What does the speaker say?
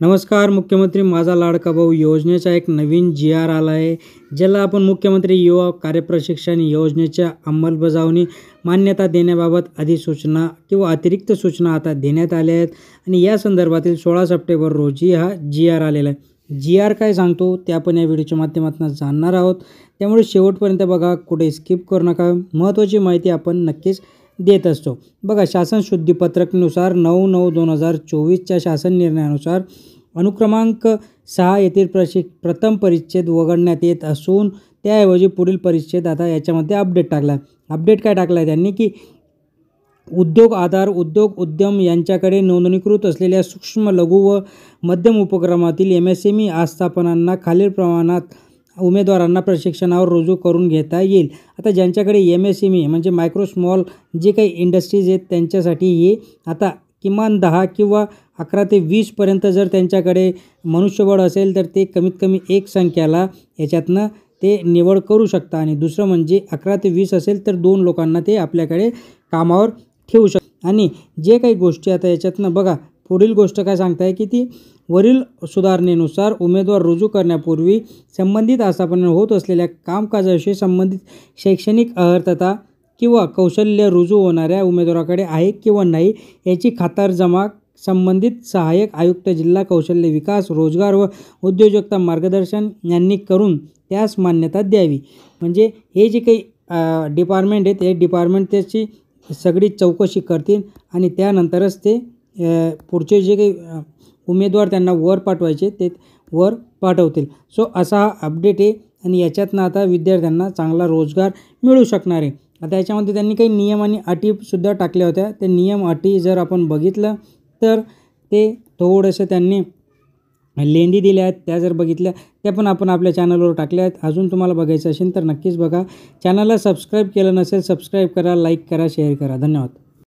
नमस्कार. मुख्यमंत्री माझा लाडका भाऊ योजनेचा एक नवीन जी.आर. आला आहे, ज्याला आपण मुख्यमंत्री युवा कार्यप्रशिक्षण योजनेच्या अंमलबजावणी मान्यता देण्याबाबत अधिसूचना किंवा अतिरिक्त सूचना आता देण्यात आल्या आहेत आणि या संदर्भातील 16 सप्टेंबर रोजी हा जी.आर. आलेला आहे. जी.आर. काय सांगतो ते आपण या व्हिडिओच्या माध्यमातून जाणणार आहोत, त्यामुळे शेवटपर्यंत बघा, कुठे स्किप करू नका. महत्त्वाची माहिती आपण नक्कीच देत असतो. बघा, शासन शुद्धीपत्रकनुसार 9/9/2024च्या शासन निर्णयानुसार अनुक्रमांक 6 येथील प्रथम परिच्छेद वगळण्यात येत असून त्याऐवजी पुढील परिच्छेद आता याच्यामध्ये अपडेट टाकला आहे. अपडेट काय टाकला आहे त्यांनी की उद्योग आधार उद्योग उद्यम यांच्याकडे नोंदणीकृत असलेल्या सूक्ष्म लघु व मध्यम उपक्रमातील MSME आस्थापनांना खालील प्रमाणात उमेदवारांना प्रशिक्षणावर रुजू करून घेता येईल. आता ज्यांच्याकडे MSME म्हणजे मायक्रो स्मॉल जे काही इंडस्ट्रीज आहेत त्यांच्यासाठी हे आता किमान 10 किंवा 11 ते 20 पर्यंत जर त्यांच्याकडे मनुष्यबळ असेल तर ते कमीत कमी एक संख्याला याच्यातनं ते निवड करू शकता. आणि दुसरं म्हणजे 11 ते 20 असेल तर 2 लोकांना ते आपल्याकडे कामावर ठेवू शकतात. आणि जे काही गोष्टी आता याच्यातनं बघा, पुढील गोष्ट काय सांगताय की ती वरील सुधारणेनुसार उमेदवार रुजू करण्यापूर्वी संबंधित आस्थापनांना होत असलेल्या कामकाजाविषयी संबंधित शैक्षणिक अर्हता किंवा कौशल्य रुजू होणाऱ्या उमेदवाराकडे आहे किंवा नाही याची खातरजमा संबंधित सहाय्यक आयुक्त जिल्हा कौशल्य विकास रोजगार व उद्योजकता मार्गदर्शन यांनी करून त्यास मान्यता द्यावी. म्हणजे हे जे काही डिपार्टमेंट आहेत हे डिपार्टमेंट त्याची सगळी चौकशी करतील आणि त्यानंतरच ते पुढचे जे काही उमेदवार त्यांना वर पाठवायचे ते वर पाठवतील. सो असा हा अपडेट आहे आणि याच्यातनं आता विद्यार्थ्यांना चांगला रोजगार मिळू शकणार आहे. आता याच्यामध्ये त्यांनी काही नियम आणि अटीसुद्धा टाकल्या होत्या. ते नियम अटी जर आपण बघितलं तर ते थोडंसं त्यांनी लेंदी दिल्या आहेत. त्या जर बघितल्या त्या पण आपण आपल्या चॅनलवर टाकल्या आहेत. अजून तुम्हाला बघायचं असेल तर नक्कीच बघा. चॅनलला सबस्क्राईब केलं नसेल सबस्क्राईब करा, लाईक करा, शेअर करा. धन्यवाद.